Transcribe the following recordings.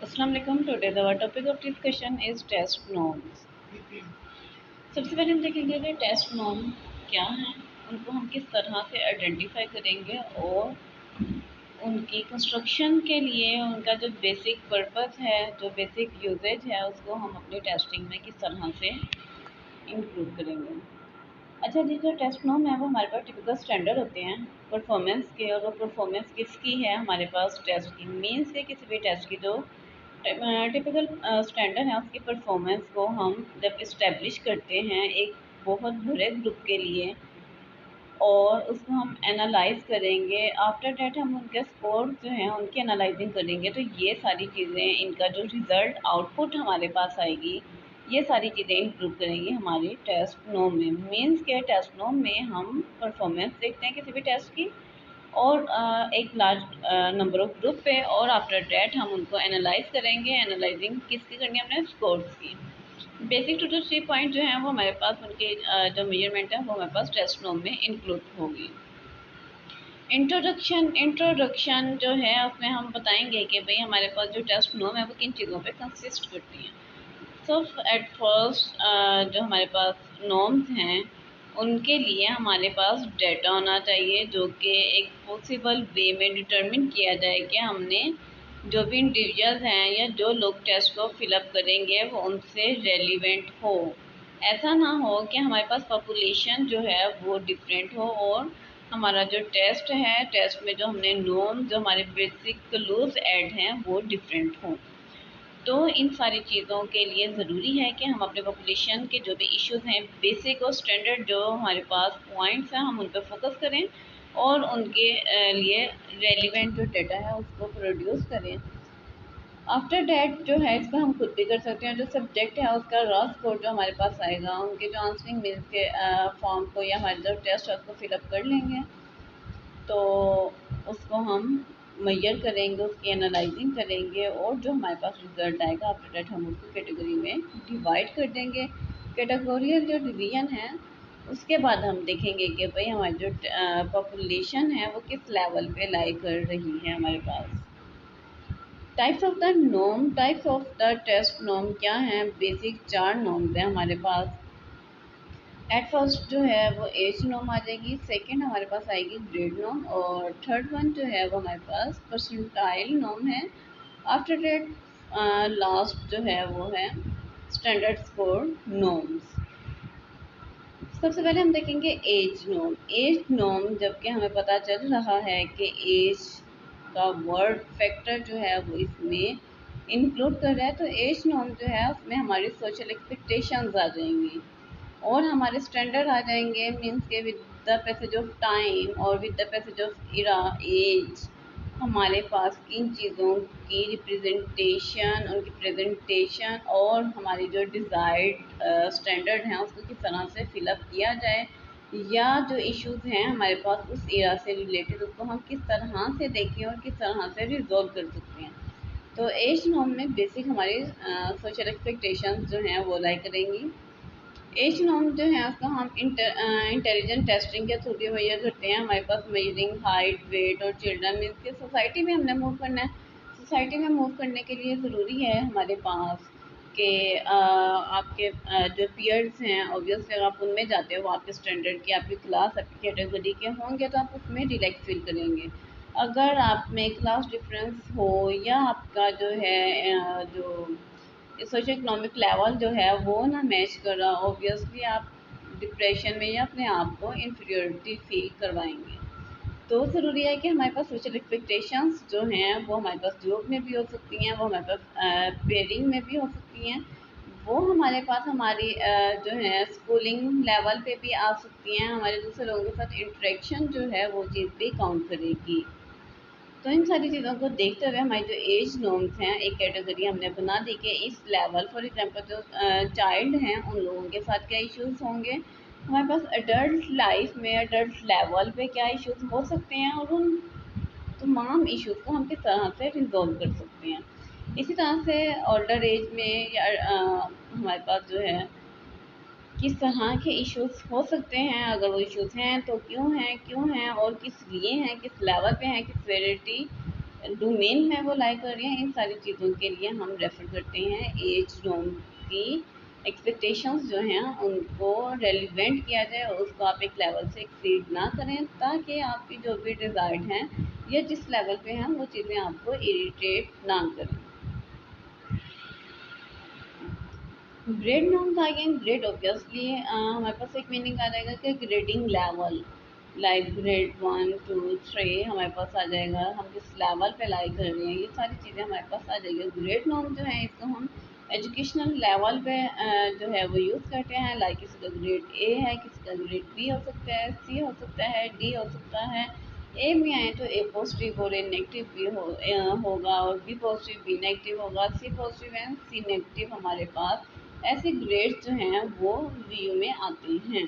अस्सलाम वालेकुम। Today the topic of discussion is test norms. सबसे पहले हम देखेंगे कि टेस्ट नॉर्म क्या है, उनको हम किस तरह से आइडेंटिफाई करेंगे और उनकी कंस्ट्रक्शन के लिए उनका जो बेसिक पर्पस है, जो बेसिक यूजेज है, उसको हम अपनी टेस्टिंग में किस तरह से इंक्लूड करेंगे। अच्छा जी, जो टेस्ट नॉर्म है वो हमारे पास टिपिकल स्टैंडर्ड होते हैं परफॉर्मेंस के, और वो परफॉर्मेंस किसकी है हमारे पास टेस्ट की, मीन्स के किसी भी टेस्ट की जो टिपिकल स्टैंडर्ड है उसकी परफॉर्मेंस को हम जब इस्टेब्लिश करते हैं एक बहुत बड़े ग्रुप के लिए और उसको हम एनालाइज करेंगे, आफ्टर डेट हम उनके स्कोर जो हैं उनकी एनालाइजिंग करेंगे, तो ये सारी चीज़ें, इनका जो रिज़ल्ट आउटपुट हमारे पास आएगी, ये सारी चीज़ें इंक्लूड करेंगी हमारी टेस्ट नॉर्म में। मीन्स के टेस्ट नॉर्म में हम परफॉर्मेंस देखते हैं किसी भी टेस्ट की और एक लार्ज नंबर ऑफ ग्रुप पे, और आफ्टर डेट हम उनको एनालाइज करेंगे। एनालाइजिंग किसकी करनी है, हमने स्कोर्स की। बेसिक 2 to 3 पॉइंट जो हैं वो हमारे पास उनके जो मेजरमेंट है वो हमारे पास टेस्ट नॉर्म में इंक्लूड होगी। इंट्रोडक्शन जो है उसमें हम बताएंगे कि भाई हमारे पास जो टेस्ट नॉर्म है वो किन चीज़ों पे कंसिस्ट करती हैं। सो एट फर्स्ट जो हमारे पास नॉर्म्स हैं उनके लिए हमारे पास डेटा होना चाहिए जो कि एक पॉसिबल वे में डिटरमिन किया जाए कि हमने जो भी इंडिविजुअल्स हैं या जो लोग टेस्ट को फिलअप करेंगे वो उनसे रेलिवेंट हो। ऐसा ना हो कि हमारे पास पॉपुलेशन जो है वो डिफरेंट हो और हमारा जो टेस्ट है, टेस्ट में जो हमने नॉर्म, जो हमारे बेसिक क्लूज ऐड हैं वो डिफरेंट हों। तो इन सारी चीज़ों के लिए ज़रूरी है कि हम अपने पॉपुलेशन के जो भी इश्यूज़ हैं, बेसिक और स्टैंडर्ड जो हमारे पास पॉइंट्स हैं, हम उन पर फोकस करें और उनके लिए रेलिवेंट जो डेटा है उसको प्रोड्यूस करें। आफ्टर डैट जो है इसको हम खुद भी कर सकते हैं। जो सब्जेक्ट है उसका रॉ स्कोर जो हमारे पास आएगा, उनके जो आंसरिंग मिल्स के फॉर्म को या हमारे जो टेस्ट है उसको फिलअप कर लेंगे, तो उसको हम मेजर करेंगे, उसकी एनालाइजिंग करेंगे और जो हमारे पास रिजल्ट आएगा आफ्टर डेट हम उसको कैटेगरी में डिवाइड कर देंगे। कैटेगोरियल जो डिवीजन है उसके बाद हम देखेंगे कि भाई हमारी जो पॉपुलेशन है वो किस लेवल पे लाई कर रही है हमारे पास। Types of the test norm क्या है, बेसिक 4 नॉर्म्स हैं हमारे पास। एट फर्स्ट जो है वो एज नॉर्म आ जाएगी, सेकंड हमारे पास आएगी ग्रेड नॉर्म, और थर्ड वन जो है वो हमारे पास परसेंटाइल नॉर्म है। आफ्टर डेट लास्ट जो है वो है स्टैंडर्ड स्कोर नॉर्म्स। सबसे पहले हम देखेंगे एज नॉर्म। एज नॉर्म जबकि हमें पता चल रहा है कि एज का वर्ड फैक्टर जो है वो इसमें इंक्लूड कर रहा है, तो एज नॉर्म जो है उसमें हमारी सोशल एक्सपेक्टेशंस आ जाएंगी और हमारे स्टैंडर्ड आ जाएंगे। मीन्स के with the passage of time और with the passage of era, as हमारे पास किन चीज़ों की रिप्रेजेंटेशन, उनकी प्रेजेंटेशन और हमारी जो डिज़ायर्ड स्टैंडर्ड हैं उसको किस तरह से फिलअप किया जाए, या जो इश्यूज़ हैं हमारे पास उस एरा से रिलेटेड उसको हम किस तरह से देखें और किस तरह से रिजॉल्व कर सकते हैं। तो एज नॉर्म में बेसिक हमारी सोशल एक्सपेक्टेशंस जो हैं वो लाई करेंगी। एज नॉर्म जो है उसको हम इंटेलिजेंट टेस्टिंग के थ्रू भी मेजर करते हैं। हमारे पास मेजरिंग हाइट, वेट और चिल्ड्रन, मीन्स के सोसाइटी में हमने मूव करना है। सोसाइटी में मूव करने के लिए ज़रूरी है हमारे पास कि आपके जो पीयर्स हैं ऑब्वियसली अगर आप उनमें जाते हो वो आपके स्टैंडर्ड की, आपकी क्लास, आपकी कैटेगरी के होंगे तो आप उसमें रिलैक्स फील करेंगे। अगर आप में क्लास डिफरेंस हो या आपका जो है जो सोशो इकोनॉमिक लेवल जो है वो ना मैच कर रहा, ऑब्वियसली आप डिप्रेशन में या अपने आप को इन्फीरियरिटी फील करवाएंगे। तो ज़रूरी है कि हमारे पास सोशल एक्सपेक्टेशंस जो हैं वो हमारे पास जॉब में भी हो सकती हैं, वो हमारे पास पेयरिंग में भी हो सकती हैं, वो हमारे पास हमारी जो है स्कूलिंग लेवल पे भी आ सकती हैं। हमारे दूसरे लोगों के साथ इंटरेक्शन जो है वो चीज़ भी काउंट करेगी। तो इन सारी चीज़ों को देखते हुए हमारी जो एज नॉर्म्स हैं एक कैटेगरी हमने बना दी कि इस लेवल, फॉर एग्जांपल जो चाइल्ड हैं उन लोगों के साथ क्या इश्यूज होंगे, हमारे पास एडल्ट लाइफ में एडल्ट लेवल पे क्या इश्यूज हो सकते हैं और उन तमाम इश्यूज को हम किस तरह से रिजॉल्व कर सकते हैं। इसी तरह से ओल्डर एज में या हमारे पास जो है किस तरह के इश्यूज हो सकते हैं, अगर वो इश्यूज हैं तो क्यों हैं और किस लिए हैं, किस लेवल पे हैं, किस सेवेरिटी डोमेन में वो लाई कर रही हैं, इन सारी चीज़ों के लिए हम रेफ़र करते हैं एज नॉर्म की। एक्सपेक्टेशंस जो हैं उनको रेलिवेंट किया जाए और उसको आप एक लेवल से एक्सीड ना करें, ताकि आपकी जो भी डिज़ायर्ड हैं या जिस लेवल पे हैं वो चीज़ें आपको इरिटेट ना करें। ग्रेड नॉर्म्स आ गए। ग्रेड ऑब्वियसली हमारे पास एक मीनिंग आ जाएगा कि ग्रेडिंग लेवल, लाइक ग्रेड 1 2 3 हमारे पास आ जाएगा, हम जिस लेवल पे लाइक कर रहे हैं ये सारी चीज़ें हमारे पास आ जाएगी। ग्रेड नॉर्म जो है इसको हम एजुकेशनल लेवल पे जो है वो यूज़ करते हैं, लाइक किसी का ग्रेड ए है, किसी का ग्रेड बी हो सकता है, सी हो सकता है, डी हो सकता है। ए में आए तो ए पॉजिटिव और ए नेगेटिव भी होगा, और बी पॉजिटिव बी नेगेटिव होगा, सी पॉजिटिव एंड सी नेगेटिव हमारे पास ऐसे ग्रेड्स जो हैं वो व्यू में आते हैं।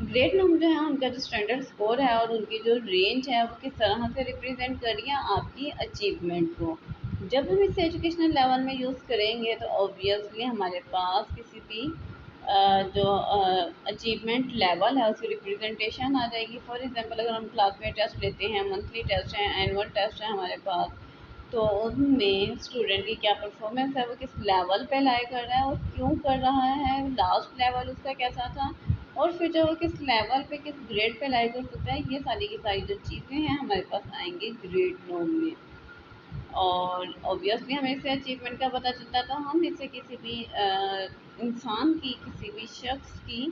ग्रेड नंबर जो है उनका जो स्टैंडर्ड स्कोर है और उनकी जो रेंज है वो किस तरह से रिप्रेजेंट कर रही है आपकी अचीवमेंट को। जब हम इसे एजुकेशनल लेवल में यूज़ करेंगे तो ऑब्वियसली हमारे पास किसी भी जो अचीवमेंट लेवल है उसकी रिप्रेजेंटेशन आ जाएगी। फॉर एग्जांपल अगर हम क्लास में टेस्ट लेते हैं, मंथली टेस्ट हैं, एनुअल टेस्ट है हमारे पास, तो उनमें स्टूडेंट की क्या परफॉर्मेंस है, वो किस लेवल पे लाई कर रहा है और क्यों कर रहा है, लास्ट लेवल उसका कैसा था, और फिर जो वो किस लेवल पे किस ग्रेड पे लाई कर सकता है, ये सारी की सारी जो चीज़ें हैं हमारे पास आएंगी ग्रेड नॉर्म में। और ऑब्वियसली हमें इससे अचीवमेंट का पता चलता है, तो हम इससे किसी भी इंसान की, किसी भी शख्स की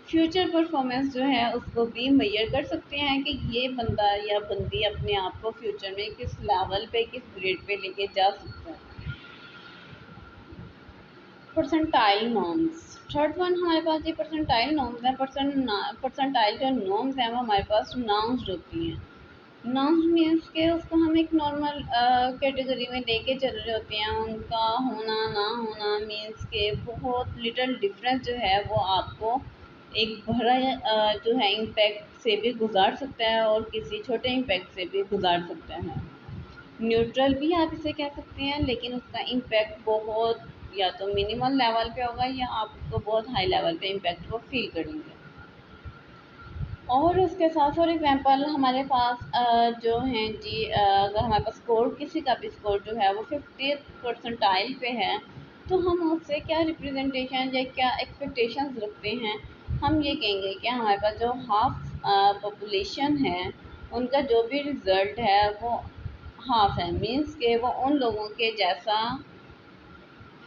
फ्यूचर परफॉर्मेंस जो है उसको भी मेजर कर सकते हैं कि ये बंदा या बंदी अपने आप को फ्यूचर में किस लेवल पे, किस ग्रेड पे लेके जा सकता है। परसेंटाइल नॉर्म्स, थर्ड वन हमारे पास ये परसेंटाइल नॉर्म्स हैं। परसेंटाइल जो नॉर्म्स हैं वो हमारे पास नाउंस होती हैं। नाउंस मीन्स के उसको हम एक नॉर्मल कैटेगरी में लेके चल रहे होते हैं, उनका होना ना होना मीन्स के बहुत लिटिल डिफरेंस जो है वो आपको एक बड़ा जो है इम्पैक्ट से भी गुजार सकता है और किसी छोटे इम्पैक्ट से भी गुजार सकता है। न्यूट्रल भी आप इसे कह सकते हैं, लेकिन उसका इम्पैक्ट बहुत या तो मिनिमल लेवल पे होगा या आप उसको बहुत हाई लेवल पे इम्पैक्ट को फील करेंगे। और उसके साथ फॉर एग्जांपल हमारे पास जो हैं जी, अगर हमारे पास स्कोर, किसी का भी स्कोर जो है वो 50th परसेंटाइल पे है, तो हम उससे क्या रिप्रेजेंटेशन या क्या एक्सपेक्टेशंस रखते हैं। हम ये कहेंगे कि हमारे पास जो हाफ पॉपुलेशन है उनका जो भी रिज़ल्ट है वो हाफ है, मीन्स के वो उन लोगों के जैसा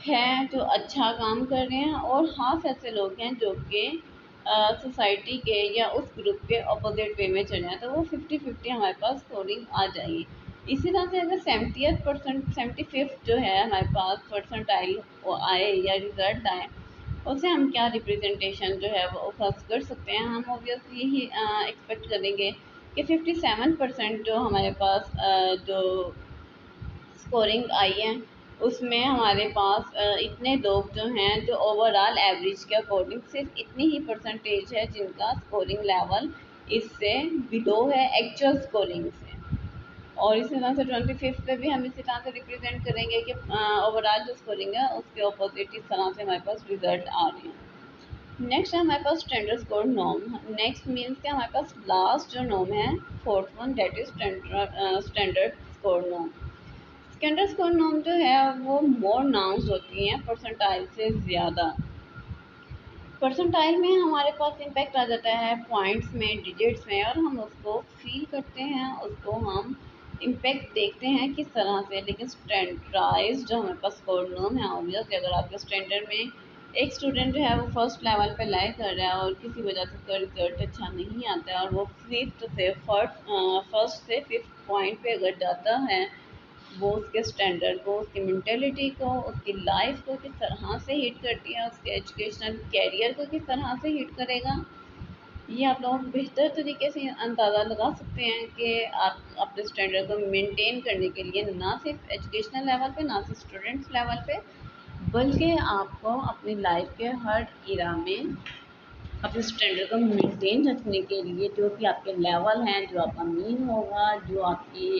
हैं जो अच्छा काम कर रहे हैं, और हाफ ऐसे लोग हैं जो कि सोसाइटी के या उस ग्रुप के अपोजिट वे में चले हैं, तो वो 50-50 हमारे पास स्कोरिंग आ जाएगी। इसी तरह से अगर 75th जो है हमारे पास परसेंटाइल वो आए या रिजल्ट आए, उसे हम क्या रिप्रेजेंटेशन जो है वो फर्स्ट कर सकते हैं। हम ऑब्वियसली यही एक्सपेक्ट करेंगे कि 57% जो हमारे पास जो स्कोरिंग आई है उसमें हमारे पास इतने लोग जो हैं जो ओवरऑल एवरेज के अकॉर्डिंग सिर्फ इतनी ही परसेंटेज है जिनका स्कोरिंग लेवल इससे बिलो है एक्चुअल स्कोरिंग से। और इसी तरह से 25th पे भी हम इसी तरह से रिप्रेजेंट करेंगे कि ओवरऑल जो स्कोरिंग है उसके अपोजिट इस तरह से हमारे पास रिजल्ट आ रहे हैं। नेक्स्ट है हमारे पास standard score norm. Next means के हमारे पास लास्ट जो नॉर्म है, fourth one, that is standard score norm. Standard score norm जो है वो मोर नाउंस होती हैं परसेंटाइल से ज़्यादा। परसेंटाइल में हमारे पास इम्पैक्ट आ जाता है पॉइंट्स में, डिजिट्स में, और हम उसको फील करते हैं, उसको हम इम्पैक्ट देखते हैं किस तरह से। लेकिन स्टैंडर्डाइज जो हमारे पास स्कोर नॉर्म है, ऑब्वियसली अगर आपके स्टैंडर्ड में एक स्टूडेंट जो है वो फर्स्ट लेवल पे लाई कर रहा है और किसी वजह से उसका रिजल्ट अच्छा नहीं आता है और वो फर्स्ट से फिफ्थ पॉइंट पे अगर जाता है, वो उसके स्टैंडर्ड को, उसकी मेंटेलिटी को, उसकी लाइफ को किस तरह से हिट करती है, उसके एजुकेशनल कैरियर को किस तरह से हिट करेगा, ये आप लोग बेहतर तरीके से अंदाज़ा लगा सकते हैं कि आप अपने स्टैंडर्ड को मेंटेन करने के लिए ना सिर्फ एजुकेशनल लेवल पे, ना सिर्फ स्टूडेंट्स लेवल पे, बल्कि आपको अपनी लाइफ के हर इरा में अपने स्टैंडर्ड को मेंटेन रखने के लिए जो भी आपके लेवल हैं, जो आपका मीन होगा, जो आपकी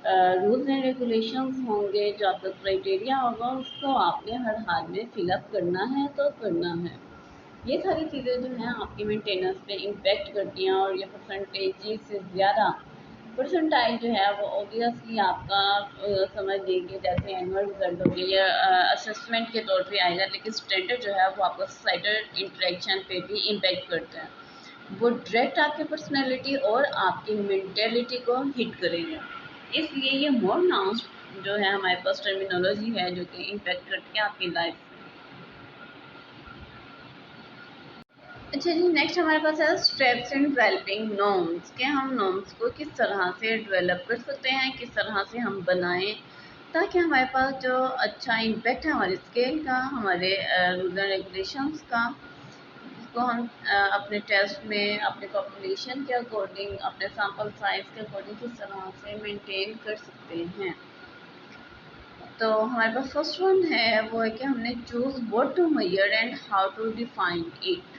रूल्स एंड रेगुलेशंस होंगे, जो आपका क्राइटेरिया होगा, उसको आपने हर हाल में फिलअप करना है तो करना है। ये सारी चीज़ें जो हैं आपकी मेंटेनेंस पे इम्पेक्ट करती हैं, और ये परसेंटेज से ज़्यादा परसेंटाइल जो है वो ऑब्वियसली आपका समझ लीजिए जैसे एनुअल रिजल्ट हो गया या असेसमेंट के तौर पे आएगा, लेकिन स्टैंडर्ड जो है वो आपका सोसाइटल इंटरेक्शन पे भी इम्पैक्ट करता है। वो डायरेक्ट आपकी पर्सनैलिटी और आपकी मेंटेलिटी को हिट करेगा। इसलिए ये मोर नाउंस जो है हमारे पास टर्मिनोलॉजी है जो कि इम्पैक्ट करती है आपकी लाइफ। अच्छा जी, नेक्स्ट हमारे पास है स्टेप्स इन डेवलपिंग नॉर्म्स, के हम नॉर्म्स को किस तरह से डेवलप कर सकते हैं, किस तरह से हम बनाएं ताकि हमारे पास जो अच्छा इम्पैक्ट है हमारे स्केल का, हमारे रूल्स एंड रेगुलेशंस का, उसको हम अपने टेस्ट में अपने पॉपुलेशन के अकॉर्डिंग, अपने सैम्पल साइज के अकॉर्डिंग किस तरह से मेंटेन कर सकते हैं। तो हमारे पास फर्स्ट वन है वो है कि हमने choose what to measure and how to define it.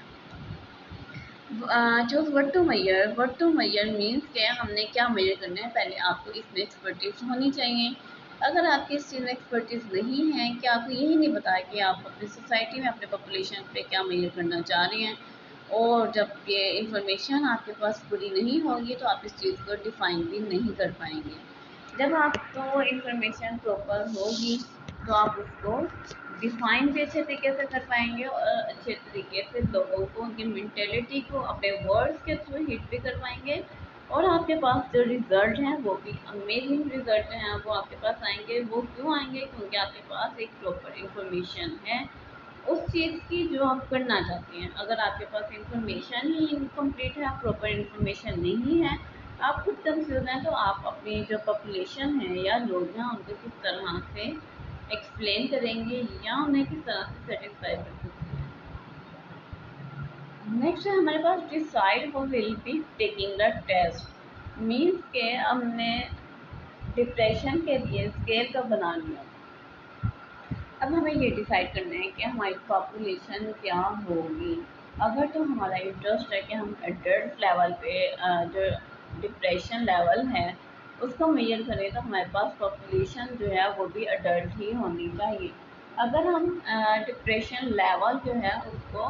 Choose what to measure means के हमने क्या मेजर करना है, पहले आपको इसमें एक्सपर्टीज होनी चाहिए। अगर आपकी इस चीज़ में एक्सपर्टीज नहीं है, कि आपको यही नहीं पता है कि आप अपनी सोसाइटी में अपने पॉपुलेशन पे क्या मेजर करना चाह रहे हैं, और जब ये इंफॉर्मेशन आपके पास पूरी नहीं होगी तो आप इस चीज़ को डिफाइन भी नहीं कर पाएंगे। जब आपको इंफॉर्मेशन प्रॉपर होगी तो आप उसको डिफाइन भी अच्छे तरीके से कर पाएंगे और अच्छे तरीके से लोगों को, उनकी मेंटेलिटी को अपने वर्ड्स के थ्रू हिट भी कर पाएंगे, और आपके पास जो रिजल्ट हैं वो भी अमेजिंग रिजल्ट हैं वो आपके पास आएंगे। वो क्यों आएंगे? क्योंकि आपके पास एक प्रॉपर इंफॉर्मेशन है उस चीज़ की जो आप करना चाहते हैं। अगर आपके पास इंफॉर्मेशन ही इनकम्प्लीट है, प्रॉपर इंफॉर्मेशन नहीं है, आप खुद कंफ्यूज हैं, तो आप अपनी जो पॉपुलेशन है या लोग हैं उनको किस तरह से एक्सप्लेन करेंगे या उन्हें किस तरह से सेटिस्फाई कर सकते हैं। नेक्स्ट है हमारे पास decide who will be taking the test, means के हमने डिप्रेशन के लिए स्केल का बना लिया। अब हमें ये डिसाइड करना है कि हमारी पॉपुलेशन क्या होगी। अगर तो हमारा इंटरेस्ट है कि हम एडल्ट लेवल पे जो डिप्रेशन लेवल है उसको मेजर करें, तो हमारे पास पॉपुलेशन जो है वो भी अडल्ट ही होनी चाहिए। अगर हम डिप्रेशन लेवल जो है उसको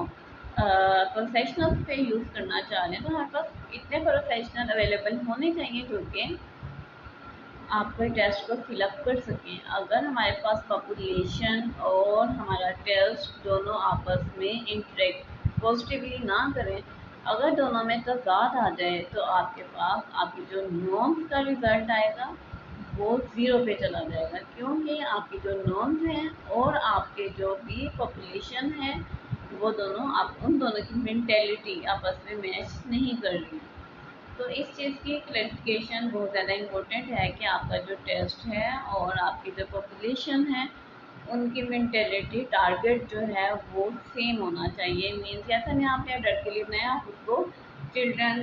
प्रोफेशनल पे यूज़ करना चाह रहे हैं, तो हमारे पास इतने प्रोफेशनल अवेलेबल होने चाहिए जो कि आपके टेस्ट को फिलअप कर सकें। अगर हमारे पास पॉपुलेशन और हमारा टेस्ट दोनों आपस में इंटरेक्ट पॉजिटिवली ना करें, अगर दोनों में तज़ाद आ जाए, तो आपके पास आपकी जो नॉर्म्स का रिज़ल्ट आएगा वो ज़ीरो पे चला जाएगा, क्योंकि आपकी जो नॉर्म्स हैं और आपके जो भी पॉपुलेशन है वो दोनों, आप उन दोनों की मेंटेलिटी आपस में मैच नहीं कर रही। तो इस चीज़ की क्लैरिफिकेशन बहुत ज़्यादा इम्पोर्टेंट है कि आपका जो टेस्ट है और आपकी जो पॉपुलेशन है उनकी मेंटेलिटी टारगेट जो है वो सेम होना चाहिए। मीन्स ऐसा नहीं आपने अडल्ट के लिए बनाया आप उसको चिल्ड्रन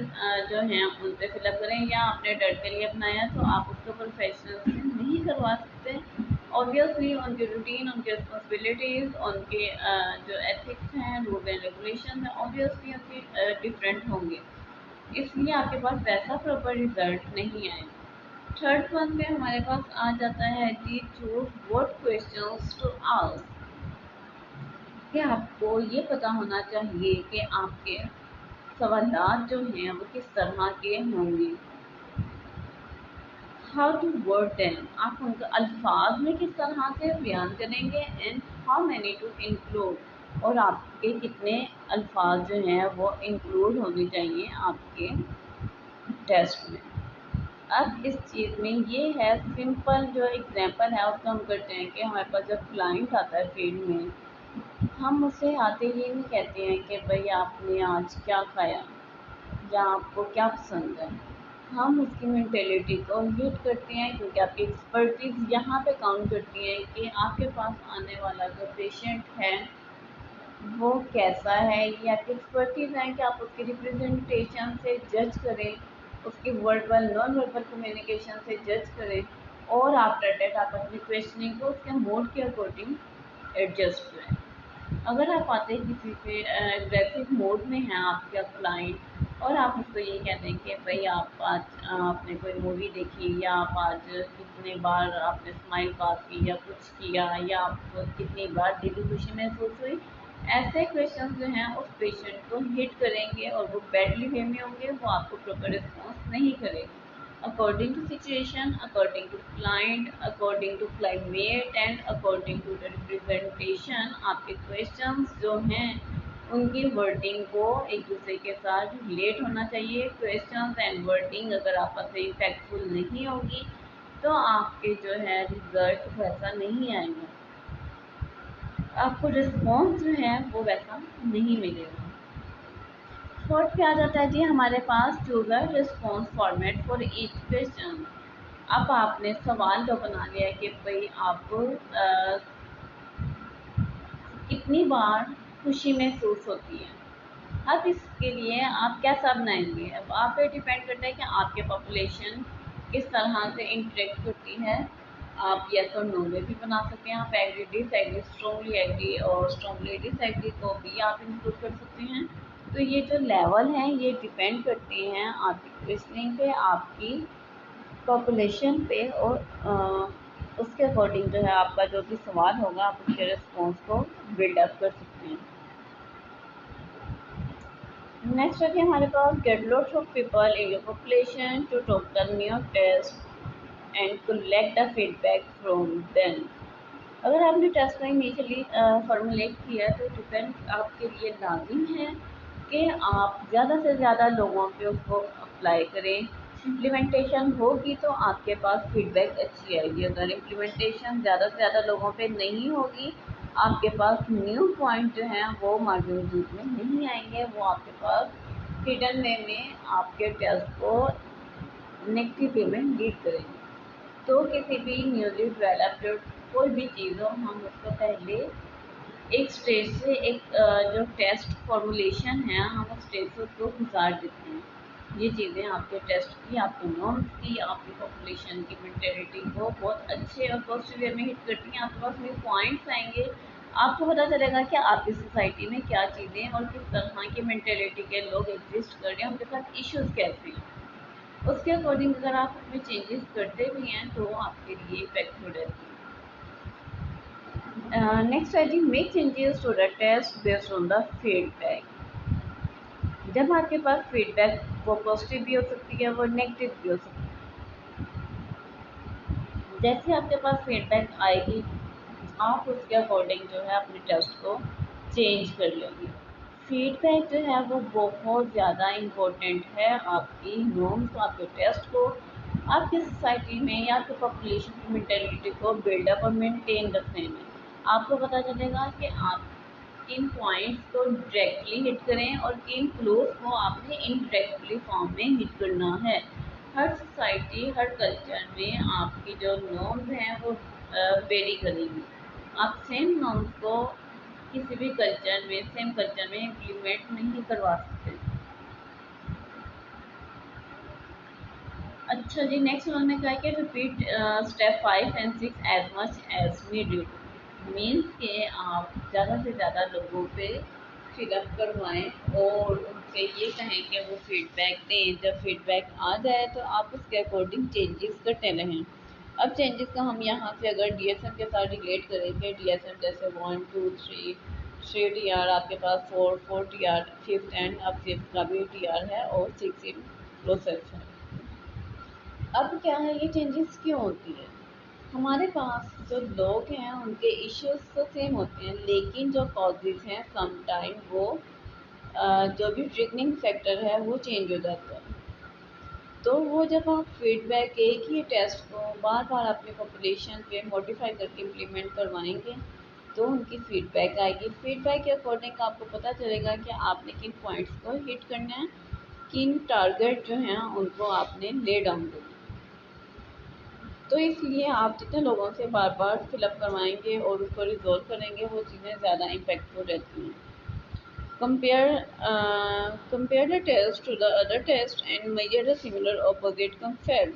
जो हैं उन पर फिलअप करें, या आपने अडल्ट के लिए बनाया तो आप उसको प्रोफेशनल से नहीं करवा सकते। ऑब्वियसली उनकी रूटीन, उनकी रिस्पॉन्सिबिलिटीज़, उनके जो एथिक्स हैं, रूल एंड रेगुलेशन हैं, ऑब्वियसली उनके डिफरेंट होंगे, इसलिए आपके पास वैसा प्रॉपर रिजल्ट नहीं आएगा। थर्ड वन में हमारे पास आ जाता है जी choose what questions to ask, कि आपको ये पता होना चाहिए कि आपके सवालात जो हैं वो किस तरह के होंगे। हाउ टू वर्ड देम, आप उनके अल्फाज में किस तरह से बयान करेंगे। And how many to include, और आपके कितने अल्फाज जो हैं वो इंक्लूड होने चाहिए आपके टेस्ट में। अब इस चीज़ में ये है सिंपल जो एग्जांपल है उसको हम करते हैं कि हमारे पास जब क्लाइंट आता है फील्ड में, हम उससे आते ही नहीं कहते हैं कि भाई आपने आज क्या खाया या आपको क्या पसंद है। हम उसकी मेंटेलिटी को रीड करते हैं, क्योंकि आपकी एक्सपर्टीज़ यहाँ पे काउंट करती है कि आपके पास आने वाला जो पेशेंट है वो कैसा है। ये आपकी एक्सपर्टीज़ है कि आप उसकी रिप्रेजेंटेशन से जज करें, उसकी वर्बल नॉन वर्बल कम्युनिकेशन से जज करें, और आफ्टर डेट आप अपनी क्वेश्चनिंग को उसके मूड के अकॉर्डिंग एडजस्ट करें। अगर आप आते हैं किसी से एग्रेसिव मोड में हैं आपका क्लाइंट, और आप उसको ये कहते हैं कि भाई आप आज आपने कोई मूवी देखी, या आप आज कितने बार आपने स्माइल पास की या कुछ किया, या आपको कितनी बार दिल की खुशी महसूस हुई, ऐसे क्वेश्चन जो हैं उस पेशेंट को हिट करेंगे और वो बैडली वे में होंगे, वो आपको प्रॉपर रिस्पॉन्स नहीं करेंगे। according to situation, according to client, according to climate and according to the representation। आपके क्वेश्चंस जो हैं उनकी वर्डिंग को एक दूसरे के साथ रिलेट होना चाहिए। क्वेश्चंस एंड वर्डिंग अगर आपस में इफेक्टफुल नहीं होगी तो आपके जो है रिजल्ट वैसा नहीं आएगा, आपको रिस्पॉन्स जो है वो वैसा नहीं मिलेगा। फोर्थ पे आ जाता है जी हमारे पास choose a response format for each question. अब आपने सवाल जो बना लिया कि भाई आप कितनी बार खुशी महसूस होती है, अब इसके लिए आप कैसा बनाएंगे। अब आप पे डिपेंड करता है कि आपके पॉपुलेशन किस तरह से इंटरेक्ट करती है। आप यस और नो में भी बना सकते हैं, आप एग्री डिसएग्री स्ट्रॉन्गली एग्री और स्ट्रॉन्गली डिसएग्री को भी आप इंक्लूड कर सकते हैं। तो ये जो लेवल हैं ये डिपेंड करते हैं आपकी क्वेश्चनिंग पे, आपकी पॉपुलेशन पे और उसके अकॉर्डिंग जो है आपका जो भी सवाल होगा आप उसके रिस्पॉन्स को बिल्डअप कर सकते हैं। नेक्स्ट है हमारे पास get lots of people in your population to talk the new test and collect the feedback from them. अगर आपने टेस्ट को इनिशियली फॉर्मुलेट किया है तो डिपेंड आपके लिए लाजिम है कि आप ज़्यादा से ज़्यादा लोगों पे उसको अप्लाई करें। इम्प्लीमेंटेशन होगी तो आपके पास फीडबैक अच्छी आएगी। अगर इम्प्लीमेंटेशन ज़्यादा से ज़्यादा लोगों पे नहीं होगी आपके पास न्यू पॉइंट जो हैं वो मार्जिन ग्रुप में नहीं आएंगे, वो आपके पास हिडन वे में आपके टेस्ट को नेगेटिव वे में लीड करेंगे। तो किसी भी न्यूली डेवलप्ड कोई भी चीज़ हो हम उसको पहले एक स्टेज से एक जो टेस्ट फॉर्मुलेशन है हम उस स्टेज से उसको गुजार देते हैं। ये चीज़ें आपके टेस्ट की, आपके नॉर्म्स की, आपकी पॉपुलेशन की मेंटेलिटी को बहुत अच्छे और पॉजिटिव वे में हिट करती हैं। आपके पास में पॉइंट्स आएंगे, आपको पता चलेगा कि आपकी सोसाइटी में क्या चीज़ें और किस तरह की मेंटेलिटी के लोग एग्जिस्ट कर रहे हैं, उनके साथ इश्यूज़ कैसे हैं। उसके अकॉर्डिंग अगर आप उसमें चेंजेस करते भी हैं तो आपके लिए इफेक्टिव रहती है। नेक्स्ट है जी make changes to the test based on the feedback. जब आपके पास फीडबैक वो पॉजिटिव भी हो सकती है वो नेगेटिव भी हो सकती है। जैसे आपके पास फीडबैक आएगी आप उसके अकॉर्डिंग जो है अपने टेस्ट को चेंज कर लेंगे। फीडबैक जो है वो बहुत ज़्यादा इम्पोर्टेंट है आपकी नॉर्म्स आपके टेस्ट को, आपकी सोसाइटी में या आपकी पॉपुलेशन की मेंटेलिटी को बिल्डअप और मेंटेन रखने में। आपको पता चलेगा कि आप किन पॉइंट्स को डायरेक्टली हिट करें और किन क्लोज को आपने इनडायरेक्टली फॉर्म में हिट करना है। हर सोसाइटी हर कल्चर में आपकी जो नॉर्म्स हैं वो वेरी करेंगी। आप सेम नॉर्म्स को किसी भी कल्चर में सेम कल्चर में इम्प्लीमेंट नहीं करवा सकते। अच्छा जी नेक्स्ट उन्होंने कहा कि repeat step 5 and 6 as much as needed. Means के आप ज़्यादा से ज़्यादा लोगों पे फिलअप करवाएं और उनसे ये कहें कि वो फीडबैक दें। जब फीडबैक आ जाए तो आप उसके अकॉर्डिंग चेंजेस करते रहें। अब चेंजेस का हम यहाँ से अगर डीएसएम के साथ रिलेट करेंगे, डीएसएम जैसे 1 2 3 3 टीआर आपके पास 4 4 टीआर, फिफ्थ एंड अब फिफ्थ का भी टीआर है और 6 इन प्रोसेस है। अब क्या है ये चेंजेस क्यों होती है। हमारे पास जो लोग हैं उनके इश्यूज तो सेम होते हैं लेकिन जो कॉजेज हैं सम टाइम वो जो भी ट्रिगरिंग फैक्टर है वो चेंज हो जाता है। तो वो जब आप फीडबैक एक ही टेस्ट को बार बार अपनी पॉपुलेशन पे मॉडिफाई करके इम्प्लीमेंट करवाएंगे तो उनकी फीडबैक आएगी। फीडबैक के अकॉर्डिंग आपको पता चलेगा कि आपने किन पॉइंट्स को हिट करना है, किन टारगेट जो हैं उनको आपने ले डाउन करना है। तो इसलिए आप जितने लोगों से बार बार फिलअप करवाएंगे और उसको रिजॉल्व करेंगे वो चीज़ें ज़्यादा इम्पैक्टफुल रहती हैं। Compare the test to the other test and measure the similar opposite compare.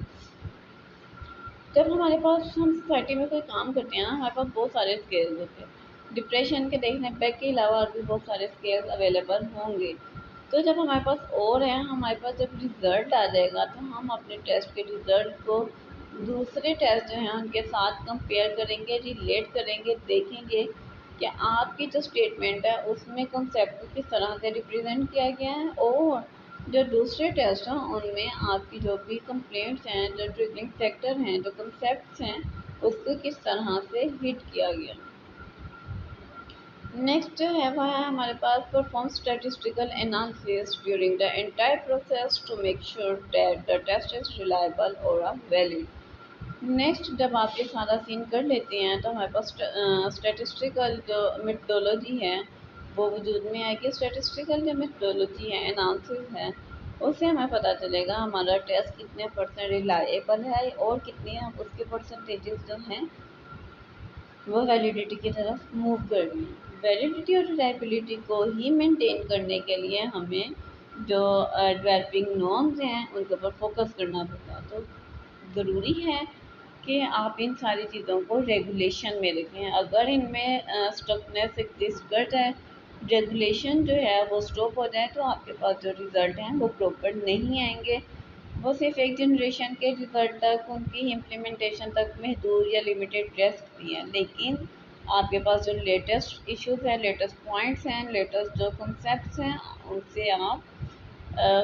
जब हमारे पास हम सोसाइटी में कोई काम करते हैं ना हमारे पास बहुत सारे स्केल्स होते हैं। डिप्रेशन के देखने बैक के अलावा और भी बहुत सारे स्केल्स अवेलेबल होंगे। तो जब हमारे पास और हैं हमारे पास जब रिज़ल्ट आ जाएगा तो हम अपने टेस्ट के रिज़ल्ट को दूसरे टेस्ट जो हैं उनके साथ कंपेयर करेंगे, रिलेट करेंगे, देखेंगे कि आपकी जो स्टेटमेंट है उसमें कॉन्सेप्ट को किस तरह से रिप्रेजेंट किया गया है और जो दूसरे टेस्ट हैं उनमें आपकी जो भी कंप्लेंट्स हैं, जो ट्रिगरिंग फैक्टर हैं, जो कंसेप्ट हैं, उसको किस तरह से हिट किया गया। नेक्स्ट जो है वह है हमारे पास perform statistical analysis during the entire process to make sure that the test is reliable और वैलिड। नेक्स्ट जब आप ये सारा सीन कर लेते हैं तो हमारे पास स्टैटिस्टिकल जो मेथडोलॉजी है वो वजूद में आएगी। स्टैटिस्टिकल जो मेथडोलॉजी है, एनालिसिस है, उससे हमें पता चलेगा हमारा टेस्ट कितने परसेंट रिलायबल है और कितने उसके परसेंटेजेस जो हैं वो वैलिडिटी की तरफ मूव कर रही हैं। वैलिडिटी और रिलायबिलिटी को ही मेंटेन करने के लिए हमें जो डेवलपिंग नॉर्म्स हैं उनके ऊपर फोकस करना पड़ता है। तो ज़रूरी है कि आप इन सारी चीज़ों को रेगुलेशन में रखें। अगर इनमें स्टकनेस एग्जिस्ट कर जाए, रेगुलेशन जो है वो स्टॉप हो जाए, तो आपके पास जो रिज़ल्ट हैं वो प्रॉपर नहीं आएंगे। वो सिर्फ एक जनरेशन के रिजल्ट तक, उनकी इम्प्लीमेंटेशन तक महदूद या लिमिटेड रह सकती है। लेकिन आपके पास जो लेटेस्ट इश्यूज हैं, लेटेस्ट पॉइंट्स हैं, लेटेस्ट जो कंसेप्ट हैं, उनसे आप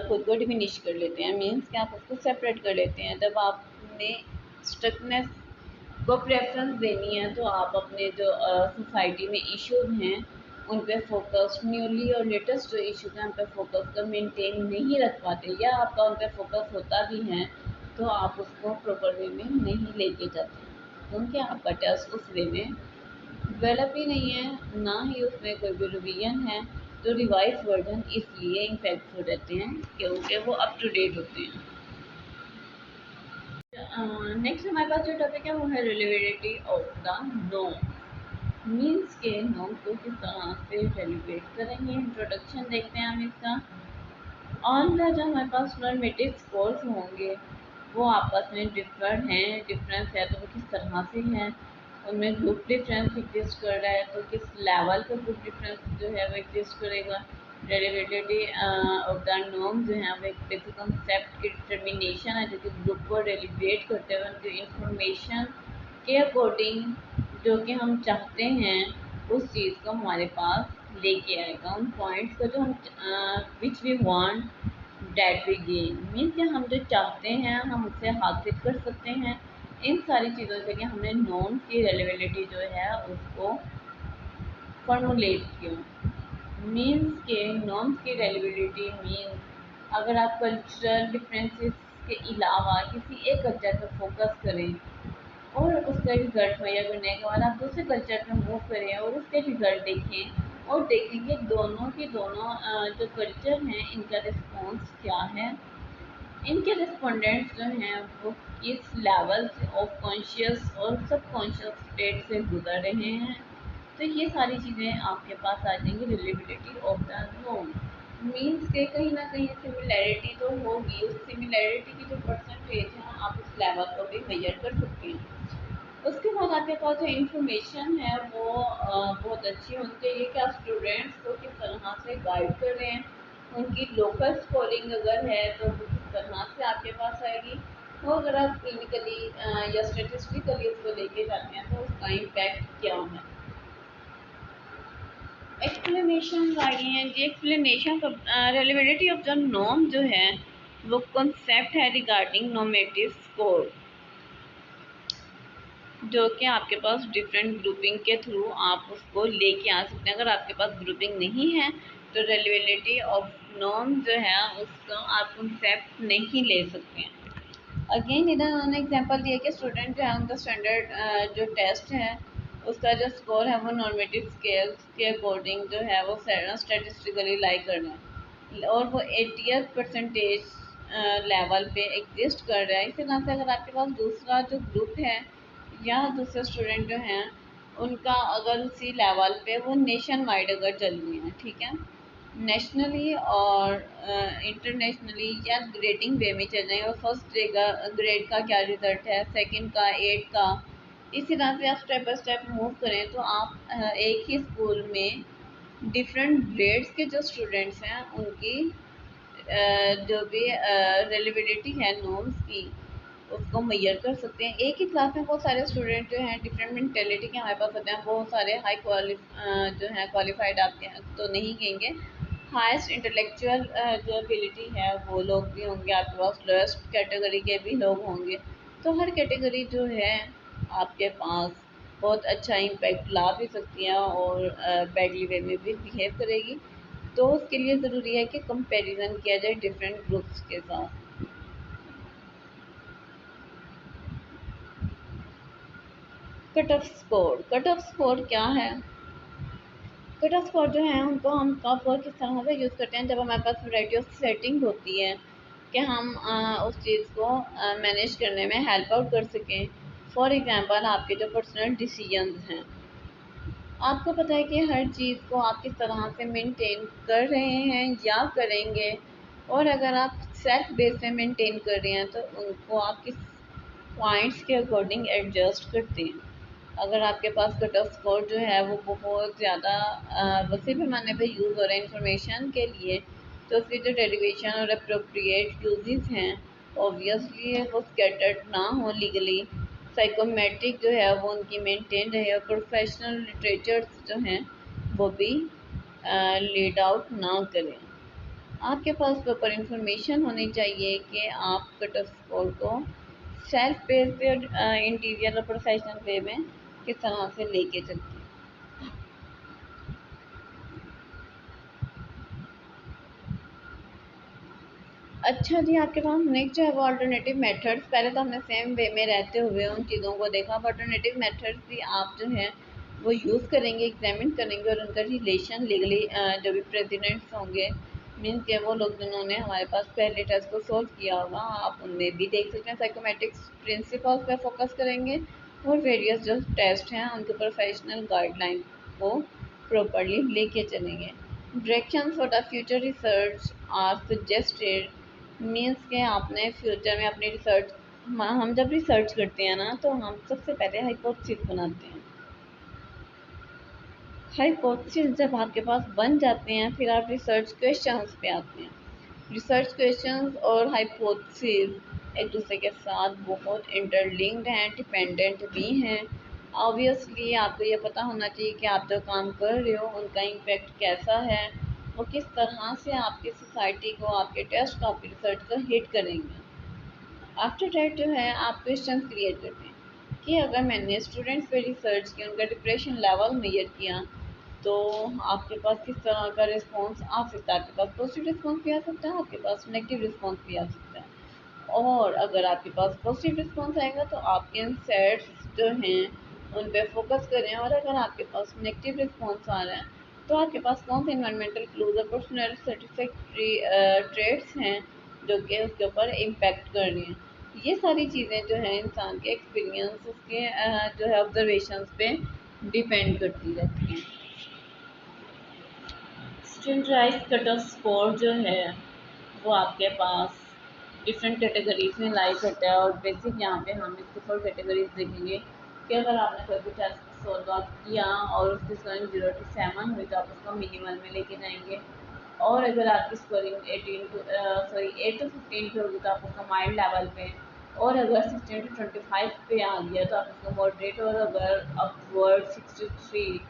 खुद को डिमिनिश कर लेते हैं। मीन्स कि आप उसको सेपरेट कर लेते हैं। जब आपने स्ट्रिक्टनेस को प्रेफरेंस देनी है तो आप अपने जो सोसाइटी में इश्यूज हैं उन पे फोकस, न्यूली और लेटेस्ट जो इश्यूज हैं उन पे फोकस कर मेंटेन नहीं रख पाते, या आपका उन पे फोकस होता भी है तो आप उसको प्रॉपर वे में नहीं लेके जाते, क्योंकि आपका टेस्ट उस वे में डेवलप ही नहीं है, ना ही उसमें कोई भी रिवीजन है। तो रिवाइज वर्जन इसलिए इम्पैक्टफुल रहते हैं क्योंकि वो अप टू डेट होते हैं। नेक्स्ट हमारे पास जो टॉपिक है वो है रिलेवेबिलिटी ऑफ द नॉर्म। मीन्स के नॉर्म को किस तरह से रेलिवेट करेंगे। इंट्रोडक्शन देखते हैं हम इसका। ऑन द जो हमारे पास नॉर्मेटिव स्कोर्स होंगे वो आपस में डिफरेंट हैं, डिफरेंस है तो वो किस तरह से हैं, उनमें ग्रुप डिफरेंस एग्जिस्ट कर रहा है तो किस लेवल पर ग्रुप डिफरेंस जो है वो एग्जिस्ट करेगा। डेरिवेटिविटी ऑफ द नॉर्म जो है वो एक बेसिक कॉन्सेप्ट की डिटर्मिनेशन है जो कि ग्रुप को रेलिवेट करते हुए उनकी इंफॉर्मेशन के अकॉर्डिंग जो कि हम चाहते हैं उस चीज़ को हमारे पास लेके आएगा। उन पॉइंट्स को जो हम which we want that we gain, means कि हम जो चाहते हैं हम उससे हासिल कर सकते हैं। इन सारी चीज़ों से कि हमने नॉर्म्स की रेलेबिलिटी जो है उसको फॉर्मुलेट किया। मीन्स के नॉर्म्स की रेलेबिलिटी मीन्स अगर आप कल्चरल डिफरेंसेस के अलावा किसी एक कल्चर पर फोकस करें और उसका रिजल्ट मुहैया करने के बाद आप दूसरे कल्चर पर मूव करें और उसके रिजल्ट देखें और देखेंगे दोनों के दोनों जो कल्चर हैं इनका रिस्पॉन्स क्या है, इनके रिस्पोंडेंट्स जो हैं वो किस लेवल से ऑफ कॉन्शियस और सब कॉन्शियस स्टेट से गुजर रहे हैं। तो ये सारी चीज़ें आपके पास आ जाएंगी रिलेबिलिटी ऑफ द नोम। मीन्स के कहीं ना कहीं सिमिलैरिटी तो होगी, उस सिमिलैरिटी की जो परसेंटेज है आप उस लेवल को भी मेजर कर सकते हैं। उसके बाद आपके पास जो इन्फॉर्मेशन है वो बहुत अच्छी होनी चाहिए कि आप स्टूडेंट्स को किस तरह से गाइड कर रहे हैं। उनकी लोकल स्कोरिंग अगर है तो वो किस तरह से आपके पास आएगी, वो अगर आप क्लिनिकली या स्टेटिस्टिकली उसको लेके जाते हैं तो उसका इम्पैक्ट क्या है। एक्सप्लेनेशन आ गई हैं जी। एक्सप्लेनेशन रेलेबिलिटी ऑफ द नॉर्म जो है वो कॉन्सेप्ट है रिगार्डिंग नॉर्मेटिव स्कोर, जो कि आपके पास डिफरेंट ग्रुपिंग के थ्रू आप उसको लेके आ सकते हैं। अगर आपके पास ग्रुपिंग नहीं है तो रेलेबिलिटी ऑफ नॉर्म जो है उसका आप कंसेप्ट नहीं ले सकते हैं। अगेन इधर उन्होंने एग्जांपल दिया कि स्टूडेंट जो है उनका स्टैंडर्ड जो टेस्ट है उसका जो स्कोर है वो नॉर्मेटिव स्केल्स के अकॉर्डिंग जो है वो स्टेटिस्टिकली लाई कर रहे हैं और वो 80th परसेंटेज लेवल पे एग्जिस्ट कर रहा है। इसी तरह से अगर आपके पास दूसरा जो ग्रुप है या दूसरे स्टूडेंट जो हैं उनका अगर उसी लेवल पे वो नेशन वाइड अगर चल रही हैं, ठीक है, नेशनली और इंटरनेशनली या ग्रेडिंग वे में चल रहे हैं और फर्स्ट ग्रेड का क्या रिजल्ट है, सेकंड का, 8 का, इसी तरह से आप स्टेप बाय स्टेप मूव करें तो आप एक ही स्कूल में डिफरेंट ग्रेड्स के जो स्टूडेंट्स हैं उनकी जो भी रेलेबिलिटी है नॉर्म्स की उसको मैयर कर सकते हैं। एक ही क्लास में बहुत सारे स्टूडेंट जो हैं डिफरेंट मेंटेलिटी के हमारे पास होते हैं, बहुत सारे हाई जो हैं क्वालिफाइड आपके तो नहीं कहेंगे, हाईएस्ट इंटेलेक्चुअल जो एबिलिटी है वो लोग भी होंगे, आपके पास लोएस्ट कैटेगरी के भी लोग होंगे। तो हर कैटेगरी जो है आपके पास बहुत अच्छा इम्पैक्ट ला भी सकती है और बैडली वे में भी बिहेव करेगी। तो उसके लिए ज़रूरी है कि कंपैरिजन किया जाए डिफरेंट ग्रुप्स के साथ। कट ऑफ स्कोर क्या है? कट ऑफ स्कोर जो है उनको हम कब और किस तरह से यूज़ करते हैं, जब हमारे पास वैरायटी ऑफ सेटिंग होती है कि हम उस चीज़ को मैनेज करने में हेल्प आउट कर सकें। फॉर एग्जांपल आपके जो पर्सनल डिसीजंस हैं, आपको पता है कि हर चीज़ को आप किस तरह से मेंटेन कर रहे हैं या करेंगे, और अगर आप सेल्फ बेस पे मेंटेन कर रहे हैं तो उनको आप किस पॉइंट्स के अकॉर्डिंग एडजस्ट करते हैं। अगर आपके पास कट ऑफ स्कोर जो है वो बहुत ज़्यादा वसी पैमाने पे यूज़ हो रहा है इंफॉर्मेशन के लिए, तो उसके जो डेरिवेशन और अप्रोप्रिएट यूजेस हैं ऑब्वियसली वो स्कैटर्ड ना हो लीगली, साइकोमेट्रिक जो है वो उनकी मेंटेन रहे, और प्रोफेशनल लिटरेचर्स जो हैं वो भी लीड आउट ना करें। आपके पास प्रॉपर इंफॉर्मेशन होनी चाहिए कि आप कट ऑफ स्कोर को सेल्फ बेस पे और इंटीरियर और प्रोफेशनल वे में किस तरह से लेके चलते हैं। अच्छा जी, आपके पास नेक्स्ट जो है वो अल्टरनेटिव मेथड्स, पहले तो हमने सेम वे में रहते हुए उन चीज़ों को देखा, अब अल्टरनेटिव मेथड्स भी आप जो है वो यूज़ करेंगे, एग्जामिन करेंगे, और उनका रिलेशन लीगली जो भी प्रेसिडेंट्स होंगे, मीन्स के वो लोग जिन्होंने हमारे पास पहले टेस्ट को सोल्व किया होगा, आप उनमें भी देख सकते हैं। साइकोमेट्रिक्स प्रिंसिपल्स पे फोकस करेंगे और वेरियस जो टेस्ट हैं उनके प्रोफेशनल गाइडलाइन को प्रॉपरली लेके चलेंगे। Directions for the future research are suggested, means के आपने फ्यूचर में अपनी रिसर्च, हम जब रिसर्च करते हैं ना तो हम सबसे पहले हाइपोथेसिस बनाते हैं। हाइपोथेसिस जब आपके पास बन जाते हैं फिर आप रिसर्च क्वेश्चंस पे आते हैं। रिसर्च क्वेश्चंस और हाइपोथेसिस एक दूसरे के साथ बहुत इंटरलिंक्ड हैं, डिपेंडेंट भी हैं। ऑब्वियसली आपको ये पता होना चाहिए कि आप जो काम कर रहे हो उनका इम्पेक्ट कैसा है, वो किस तरह से आपकी सोसाइटी को, आपके टेस्ट को, आपकी रिसर्च को हिट करेंगे। आफ्टर डैट जो है आप क्वेश्चन क्रिएट करते हैं कि अगर मैंने स्टूडेंट्स पे रिसर्च किया, उनका डिप्रेशन लेवल मेजर किया, तो आपके पास किस तरह का रिस्पॉन्स आ सकता है। आपके पास पॉजिटिव रिस्पॉन्स भी आ सकता है, आपके पास नेगेटिव रिस्पॉन्स भी आ सकता है। और अगर आपके पास पॉजिटिव रिस्पॉन्स आएगा तो आपके इंसाइट्स जो हैं उन पे फोकस करें, और अगर आपके पास नेगेटिव रिस्पॉन्स आ रहा है तो आपके पास कौन से इन्वायरमेंटल क्लूज और पर्सनल सेटिस्फैक्ट्री ट्रेड्स हैं जो कि उसके ऊपर इम्पेक्ट कर रही हैं। ये सारी चीज़ें जो है इंसान के एक्सपीरियंस, उसके जो है ऑब्जर्वेशंस पे डिपेंड करती रहती हैं। स्टैंडर्डाइज कट ऑफ स्कोर जो है वो आपके पास डिफरेंट कैटेगरीज में लाई करता है, और बेसिक यहाँ पे हम इसके 4 कैटेगरीज देखेंगे कि अगर आपने कोई भी टेस्ट सॉल्व आउट किया और उसकी स्कोरिंग 0 to 7 हुई तो आप उसको मिनिमल में लेके जाएंगे, और अगर आपकी स्कोरिंग 8 to 15 पे होगी तो आप उसको माइल्ड लेवल पे, और अगर 16 to 25 पे आ गया तो आप उसको मॉडरेट, और अगर अपवर्ड 63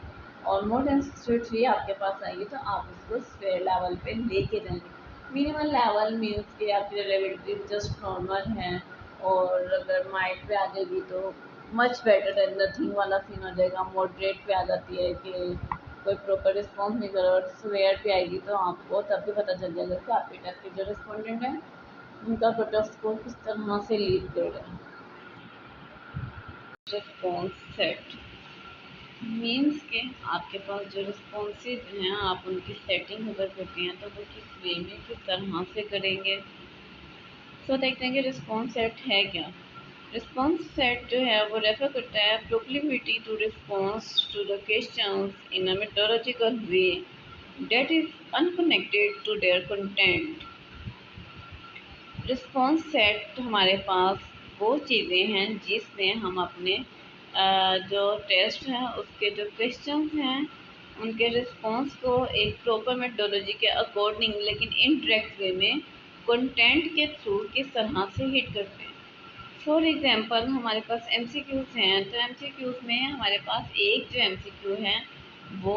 और मोर देन 63 आपके पास आएगी तो आप उसको स्क्वायर लेवल पे लेके जाएंगे। मिनिमल लेवल मीन्स कि आपकी रिलेटिवली जस्ट नॉर्मल है, और अगर माइल्ड पे आ जाएगी तो मच बेटर देन नथिंग वाला सीन हो जाएगा। मॉडरेट पे आ जाती है कि कोई प्रॉपर रिस्पॉन्स नहीं कर रहा, और स्क्वायर पे आएगी तो आपको तब भी पता चल जाएगा कि आपके टेस्ट के जो रिस्पॉन्डेंट हैं उनका कट ऑफ स्कोर किस तरह से लीड कर रहा है। रिस्पॉन्स सेट मीन्स के आपके पास जो रिस्पॉन्सेज हैं आप उनकी सेटिंग अगर करते हैं तो वो किस वे में, किस तरह से करेंगे। सो देखते हैं कि रिस्पॉन्स सेट है क्या। रिस्पॉन्स सेट जो है वो रेफर करता है proclivity to response to the questions in a methodological way that is unconnected to their content। Response set हमारे पास वो चीज़ें हैं जिसमें हम अपने जो टेस्ट हैं उसके जो क्वेश्चंस हैं उनके रिस्पॉन्स को एक प्रॉपर मेथोडोलॉजी के अकॉर्डिंग लेकिन इनडायरेक्ट वे में कंटेंट के थ्रू किस तरह से हिट करते हैं। फॉर एग्जांपल हमारे पास एमसीक्यूज़ हैं, तो एमसीक्यूज़ में हमारे पास एक जो एमसीक्यू है वो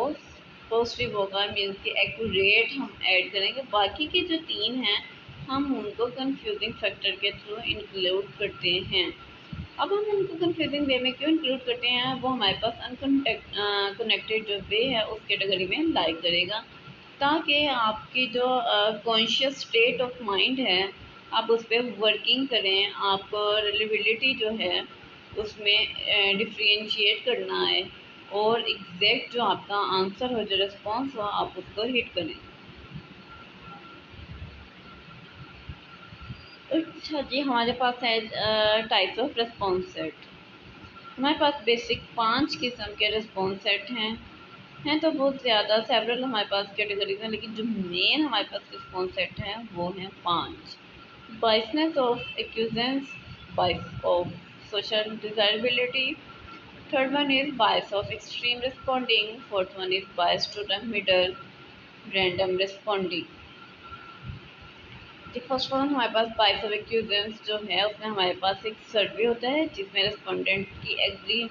पॉजिटिव होगा मीन्स कि एक्यूरेट हम ऐड करेंगे। बाकी के जो 3 हैं हम उनको कंफ्यूजिंग फैक्टर के थ्रू इंक्लूड करते हैं। अब हम इनको कंफ्यूजिंग वे में क्यों इंक्लूड करते हैं, वो हमारे पास कनेक्टेड जो वे है उस कैटेगरी में लाई करेगा, ताकि आपकी जो कॉन्शियस स्टेट ऑफ माइंड है आप उस पर वर्किंग करें, आपको रिलेबिलिटी जो है उसमें डिफ्रेंशिएट करना है और एग्जैक्ट जो आपका आंसर हो, जो रिस्पॉन्स हो, आप उसको हिट करें। अच्छा जी, हमारे पास है टाइप्स ऑफ रिस्पॉन्स सेट। हमारे पास बेसिक 5 किस्म के रिस्पॉन्स सेट हैं तो बहुत ज़्यादा सेवरल हमारे पास कैटेगरीज हैं, लेकिन जो मेन हमारे पास रिस्पॉन्स सेट हैं वो हैं 5। बाइसनेस of acquiescence, bias of social desirability, third one is bias of extreme responding, fourth one is bias to the middle random responding. First one हमारे पास बायस ऑफ एक्यूजेंस जो है उसमें हमारे पास एक सर्वे होता है जिसमें रिस्पॉन्डेंट की एग्री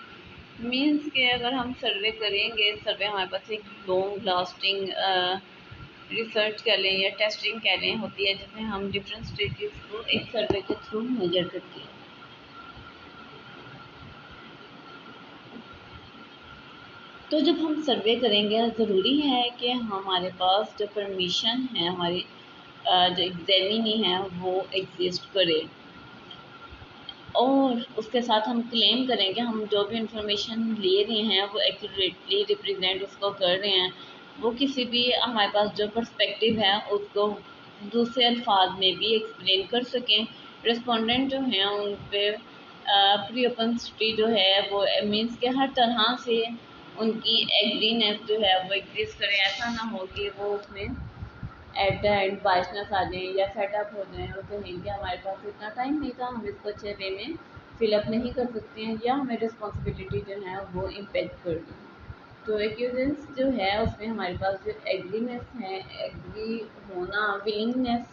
मीन्स के अगर हम सर्वे करेंगे, सर्वे हमारे पास एक लॉन्ग लास्टिंग रिसर्च कह लें या टेस्टिंग कह लें होती है, जिसमें हम डिफरेंट स्टेजेस को एक सर्वे के थ्रू मेजर करते हैं। तो जब हम सर्वे करेंगे ज़रूरी है कि हमारे पास जो परमिशन है हमारी जो एग्जामिनी है वो एग्जिस्ट करे, और उसके साथ हम क्लेम करेंगे हम जो भी इंफॉर्मेशन ले रहे हैं वो एक्यूरेटली रिप्रेजेंट उसको कर रहे हैं, वो किसी भी हमारे पास जो पर्सपेक्टिव है उसको दूसरे अल्फाज में भी एक्सप्लेन कर सकें। रिस्पोंडेंट जो हैं उन पर प्री ओपनसिटी जो है वो मीन्स के हर तरह से उनकी एग्रीनेस जो है वो एग्जिस्ट करे, ऐसा ना हो कि वो उसमें एट द एंड बाइसनेस आ जाए या सेटअप हो जाए और कहें कि हमारे पास इतना टाइम नहीं था, हम इसको अच्छे वे में फिलअप नहीं कर सकते हैं या हमें रिस्पॉन्सिबिलिटी जो है वो इम्पेक्ट कर दी। तो एक्यूजेंस जो है उसमें हमारे पास जो एग्रीनेस है, एग्री होना, विलिंगनेस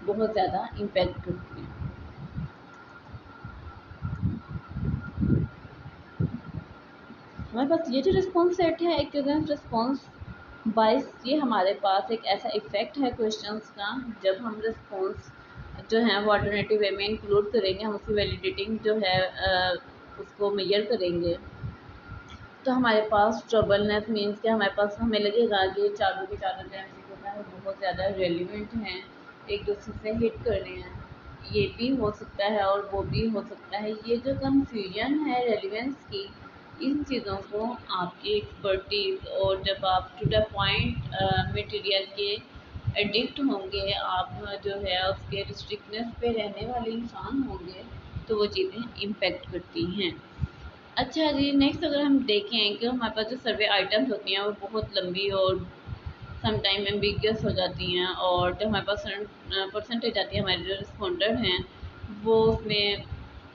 बहुत ज़्यादा इम्पेक्ट करती है। हमारे पास ये जो रिस्पॉन्स सेट है एक्यूजेंस रिस्पॉन्स बाइस, ये हमारे पास एक ऐसा इफेक्ट है क्वेश्चंस का, जब हम रिस्पॉन्स जो है वो अल्टरनेटिव वे में इंक्लूड करेंगे, हम उसकी वैलिडेटिंग जो है उसको मेजर करेंगे, तो हमारे पास ट्रबलनेस मीन्स कि हमारे पास हमें लगेगा कि चारों के चारों जो जो है वो बहुत ज़्यादा रेलिवेंट हैं, एक दूसरे से हिट कर रहे हैं, ये भी हो सकता है और वो भी हो सकता है। ये जो कंफ्यूजन है रेलिवेंस की, इन चीज़ों को आपकी एक्सपर्टीज और जब आप टू द पॉइंट मटेरियल के एडिक्ट होंगे, आप जो है उसके रिस्ट्रिक्टनेस पे रहने वाले इंसान होंगे, तो वो चीज़ें इम्पेक्ट करती हैं। अच्छा जी, नेक्स्ट अगर हम देखें कि हमारे पास जो सर्वे आइटम्स होती हैं वो बहुत लंबी और समटाइम एम्बिगियस हो जाती हैं, और जो हमारे पास परसेंटेज आती है हमारे जो रिस्पॉन्डर हैं वो उसमें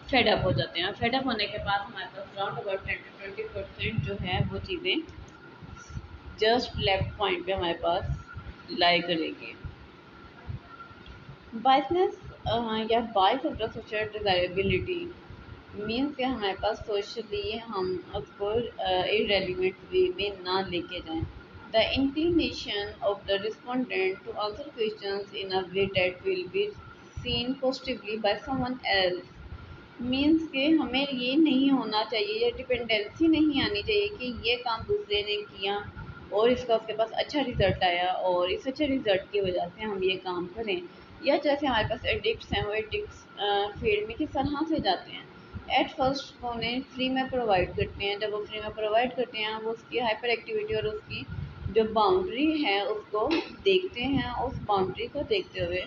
फेडअप हो जाते हैं, और फेडअप होने के बाद हमारे पास अराउंड अबाउट 10 to 20% जो है वो चीज़ें जस्ट लेफ्ट पॉइंट पे हमारे पास लाई करेगी। बाइसनेस या बाइस of the social desirability means कि हमारे पास सोशली हम उसको इरेलीवेंट वे में ना लेके जाएं। The inclination of the respondent to answer questions in a way that will be seen positively by someone else means कि हमें ये नहीं होना चाहिए, या डिपेंडेंसी नहीं आनी चाहिए कि ये काम दूसरे ने किया और इसका उसके पास अच्छा रिजल्ट आया और इस अच्छे रिजल्ट की वजह से हम ये काम करें, या जैसे हमारे पास एडिक्ट्स हैं वो एडिक्ट्स फील्ड में किस तरह से जाते हैं। एट फर्स्ट वो उन्हें फ्री में प्रोवाइड करते हैं, जब वो फ्री में प्रोवाइड करते हैं वो उसकी हाइपर एक्टिविटी और उसकी जो बाउंड्री है उसको देखते हैं, उस बाउंड्री को देखते हुए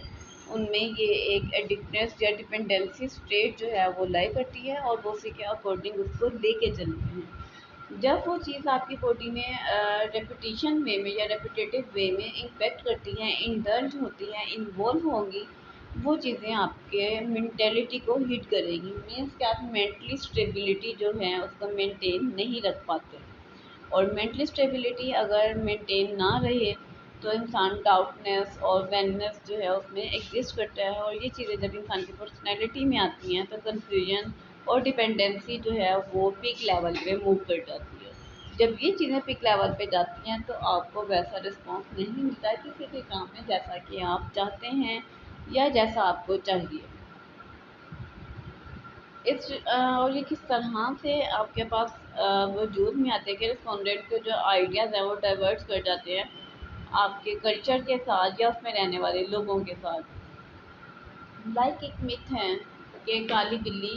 उनमें ये एक एडिक्टनेस या डिपेंडेंसी स्टेट जो है वो लाई करती है और वो उसी के अकॉर्डिंग उसको लेके चलते हैं। जब वो चीज़ आपकी बॉडी में रेपिटेशन वे में या रेपिटेटिव वे में इम्पेक्ट करती है, इंडल्ज होती है, इन्वॉल्व होंगी, वो चीज़ें आपके मेंटेलिटी को हिट करेगी, मीन्स कि आप मेंटली स्टेबिलिटी जो है उसको मेंटेन नहीं रख पाते, और मेंटली स्टेबिलिटी अगर मेंटेन ना रहे तो इंसान डाउटनेस और वैननेस जो है उसमें एग्जिस्ट करता है, और ये चीज़ें जब इंसान की पर्सनैलिटी में आती हैं तो कन्फ्यूजन और डिपेंडेंसी जो है वो पीक लेवल पे मूव कर जाती है। जब ये चीज़ें पिक लेवल पे जाती हैं तो आपको वैसा रिस्पॉन्स नहीं मिलता है किसी भी काम में जैसा कि आप चाहते हैं या जैसा आपको चाहिए। और ये किस तरह से आपके पास वजूद में आते हैं कि रिस्पोंडेंट के जो आइडियाज़ हैं वो डाइवर्ट कर जाते हैं आपके कल्चर के साथ या उसमें रहने वाले लोगों के साथ। लाइक एक मिथ है कि काली बिल्ली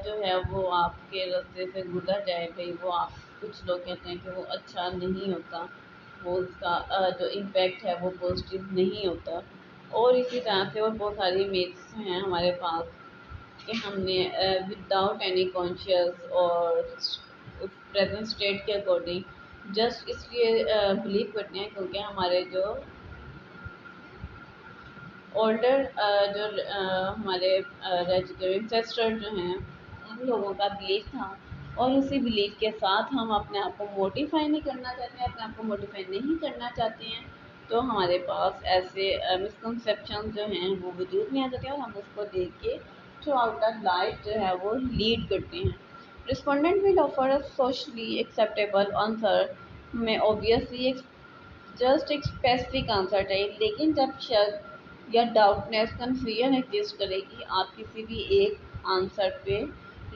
जो है वो आपके रास्ते से गुजर जाए भाई, वो आप कुछ लोग कहते हैं कि वो अच्छा नहीं होता, वो उसका जो इम्पैक्ट है वो पॉजिटिव नहीं होता। और इसी तरह से और बहुत सारी मिथ्स हैं हमारे पास कि हमने विदाउट एनी कॉन्शियस और प्रेजेंट स्टेट के अकॉर्डिंग जस्ट इसलिए बिलीव करते हैं क्योंकि हमारे जो ओल्डर हमारे एंसेस्टर जो हैं उन लोगों का बिलीफ था, और उसी बिलीफ के साथ हम अपने आप को मोडिफाई नहीं करना चाहते हैं, अपने आप को मोडिफाई नहीं करना चाहते हैं, तो हमारे पास ऐसे मिसकंसेप्शन जो हैं वो वजूद में आ जाते हैं और हम उसको देख के थ्रू आउट द लाइफ जो है वो लीड करते हैं। Respondent will offer a socially acceptable answer में ऑब्वियसली जस्ट एक स्पेसिफिक आंसर चाहिए, लेकिन जब शक या डाउटनेस कन्फ्यूजन एग्जिस्ट करेगी, आप किसी भी एक आंसर पे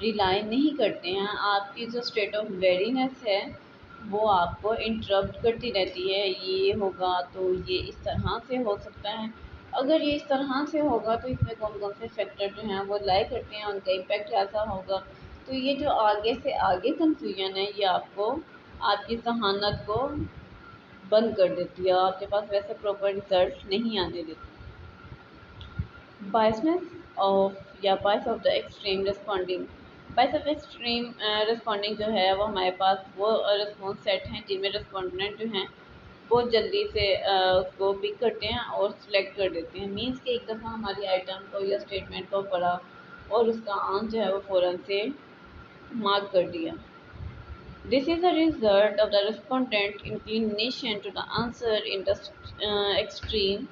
रिलाई नहीं करते हैं, आपकी जो स्टेट ऑफ वेरीनेस है वो आपको इंटरप्ट करती रहती है। ये होगा तो ये इस तरह से हो सकता है, अगर ये इस तरह से होगा तो इसमें कौन कौन से फैक्टर जो हैं वो लाई करते हैं, उनका इम्पैक्ट ऐसा होगा। तो ये जो आगे से आगे कन्फ्यूजन है ये आपको आपकी जहानत को बंद कर देती है, आपके पास वैसे प्रॉपर रिजल्ट नहीं आने देती। बायसनेस ऑफ या बायस of the extreme responding. Bias of extreme responding जो है वो हमारे पास वो रिस्पॉन्स सेट हैं जिनमें रिस्पॉन्डेंट जो हैं बहुत जल्दी से उसको पिक करते हैं और सिलेक्ट कर देते हैं। मीन्स कि एक दफ़ा हमारी आइटम को या स्टेटमेंट को पढ़ा और उसका आंसर जो है वो फ़ौरन से मार्क कर दिया। This is a result of the respondent inclination to the answer in the extreme।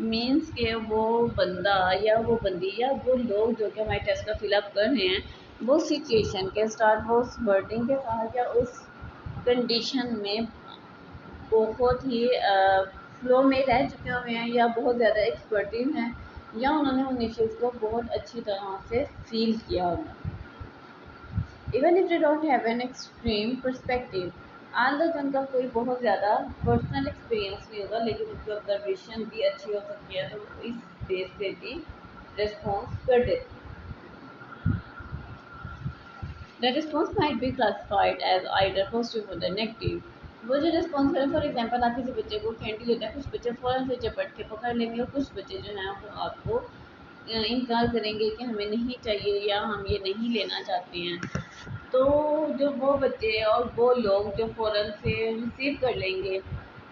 Means के वो बंदा या वो बंदी या वो लोग जो कि हमारे टेस्ट का फिलअप कर रहे हैं वो सिचुएशन के साथ वो उस वर्डिंग के साथ या उस कंडीशन में बहुत ही फ्लो में रह चुके हुए हैं या बहुत ज़्यादा एक्सपर्टीज हैं या उन्होंने उन इश्यूज़ को बहुत अच्छी तरह से फील किया होगा। Even if they don't have an extreme perspective, Aldous उनका कोई बहुत ज़्यादा पर्सनल एक्सपीरियंस नहीं होगा लेकिन उनकी ऑब्जर्वेशन भी अच्छी हो सकती है, तो वो इस बेस पे भी रिस्पॉन्स कर देते हैं। The response might be classified as either positive और नेगेटिव। वो जो रिस्पॉन्स करें, फॉर एग्जांपल आप किसी बच्चे को कैंडी देते हैं, कुछ बच्चे फ़ौरन से झपट के पकड़ लेंगे और कुछ बच्चे जो हैं वो आपको इनकार करेंगे कि हमें नहीं चाहिए या हम ये नहीं लेना चाहते हैं। तो जो वो बच्चे और वो लोग जो फ़ौरन से रिसीव कर लेंगे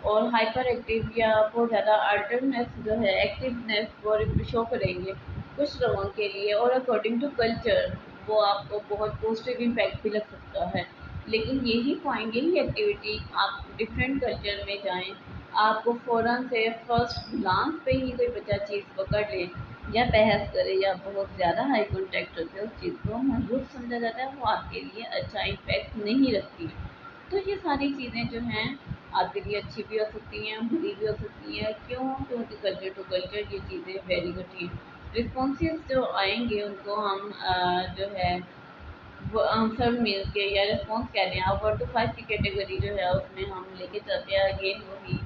और हाइपर एक्टिव या बहुत ज़्यादा अल्टरनेस जो है एक्टिवनेस वो शो करेंगे कुछ लोगों के लिए, और अकॉर्डिंग टू कल्चर वो आपको बहुत पॉजिटिव इम्पैक्ट भी लग सकता है। लेकिन यही पॉइंट, यही एक्टिविटी आप डिफरेंट कल्चर में जाएं, आपको फ़ौरन से फर्स्ट ग्लांस पे ही कोई बच्चा चीज़ पकड़ ले या बहस करे या बहुत ज़्यादा हाई कॉन्टैक्ट होते हैं, उस चीज़ को मजबूत समझा जाता है, वो आपके लिए अच्छा इम्पैक्ट नहीं रखती। तो ये सारी चीज़ें जो हैं आपके लिए अच्छी भी हो सकती हैं, बुरी भी हो सकती हैं। क्यों? क्योंकि कल्चर टू कल्चर ये चीज़ें वेरी करती हैं। रिस्पॉन्सेज जो आएंगे उनको हम जो है वो आंसर मिल के या रिस्पॉन्स कह रहे हैं, आप 1 to 5 की कैटेगरी जो है उसमें हम लेके चलते हैं। अगेन वही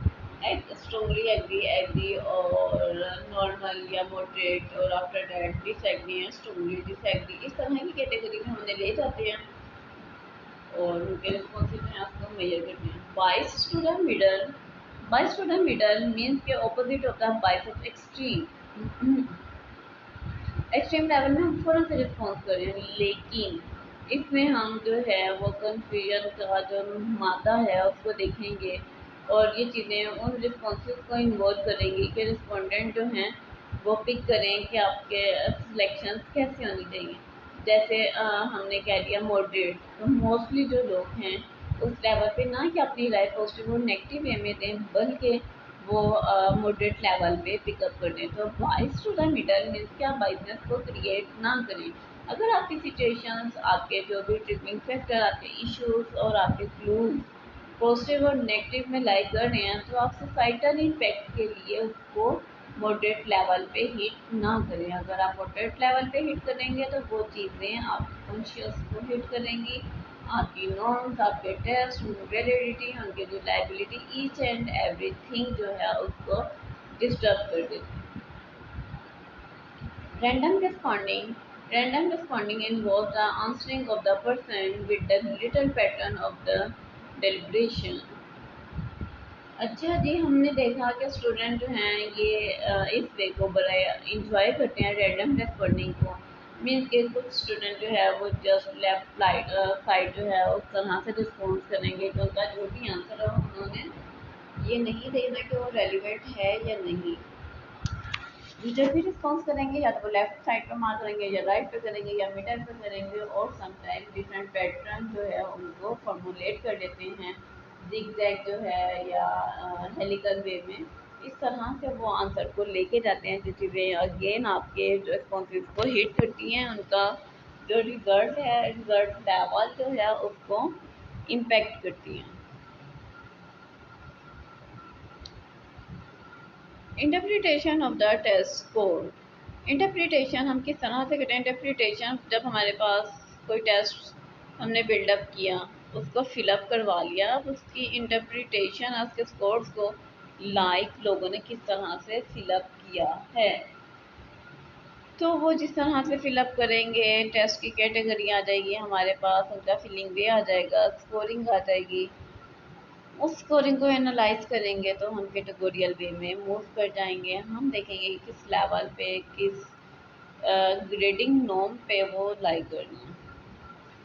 स्ट्रॉन्गली एग्री, एग्री और नॉर्मल या मॉडरेट, और आफ्टर दैट डिसएग्री या स्ट्रॉन्गली डिसएग्री, इस तरह की कैटेगरी में हमने ले जाते हैं और उनके रिस्पॉन्सेज हैं उसको मेजर करते हैं। बाइस टू द मिडल। बाइस टू द मिडल मीन्स के ऑपोजिट होता है बाइस ऑफ एक्सट्रीम। एक्सट्रीम लेवल में हम फ़ौरन से रिस्पॉन्स करें, लेकिन इसमें हम जो है वो कन्फ्यूजन का जो मादा है उसको देखेंगे और ये चीज़ें उन रिस्पॉन्सेज को इन्वॉल्व करेंगी कि रिस्पोंडेंट जो हैं वो पिक करें कि आपके सिलेक्शंस कैसे होनी चाहिए। जैसे हमने कह दिया मॉडरेट, तो मोस्टली जो लोग हैं उस लेवल पे ना कि अपनी राय पॉजिटिव और नेगेटिव वे में दें, बल्कि वो मॉडरेट लेवल पे पिकअप कर दें। तो बाइस टू द मिडल मीन्स कि आप बाइसनेस को क्रिएट ना करें। अगर आपकी सिचुएशंस, आपके जो भी ट्रिपिंग फैक्टर, आपके इश्यूज और आपके क्लूज पॉजिटिव और नेगेटिव में लाइक कर रहे हैं, तो आप सोसाइटल इम्पैक्ट के लिए उसको मॉडरेट लेवल पे हिट ना करें। अगर आप मॉडरेट लेवल पे हिट करेंगे तो वो चीज़ें आप कॉन्शियस को हिट करेंगी, आपकी नॉर्म्स, आपके टेस्ट, वैलिडिटी, उनके जो लाइबिलिटी, ईच एंड एवरीथिंग जो है उसको डिस्टर्ब कर देती है। Random responding involves the answering of the person with the little pattern of the deliberation. अच्छा जी, हमने देखा कि स्टूडेंट जो हैं ये इस वे को बड़ा इंजॉय करते हैं रैंडम रेस्पॉन्डिंग को। मीन्स के कुछ स्टूडेंट जो है वो जस्ट लेफ्ट साइड जो है उस तरह से रिस्पॉन्स करेंगे कि उनका जो भी आंसर है उन्होंने ये नहीं देखना कि वो रेलिवेंट है या नहीं। जब भी रिस्पॉन्स करेंगे या तो वो लेफ्ट साइड पे मार्क करेंगे या राइट पे करेंगे या मिडल पे करेंगे, और समटाइम डिफरेंट पैटर्न जो है उनको फॉर्मुलेट कर देते हैं जिगजैग जो है या हेलिकल वे में। इस तरह से वो आंसर को लेके जाते हैं, जो चीज़ें अगेन आपके जो रिस्पॉन्सेज को हिट करती हैं, उनका जो रिजल्ट है, रिजल्ट लेवल जो है उसको इम्पेक्ट करती हैं। Interpretation of the test score. Interpretation हम किस तरह से करते हैं? इंटरप्रिटेशन जब हमारे पास कोई टेस्ट हमने बिल्डअप किया, उसको फिलअप करवा लिया, अब उसकी इंटरप्रिटेशन उसके स्कोर्स को लोगों ने किस तरह से फिलअप किया है। तो वो जिस तरह से फिलअप करेंगे, टेस्ट की कैटेगरी आ जाएगी हमारे पास, उनका फिलिंग वे आ जाएगा, स्कोरिंग आ जाएगी। उस स्कोरिंग को एनालाइज करेंगे तो हम कैटेगोरियल वे में मूव कर जाएंगे। हम देखेंगे किस लेवल पे, किस ग्रेडिंग नॉर्म पे वो लाई करनी है।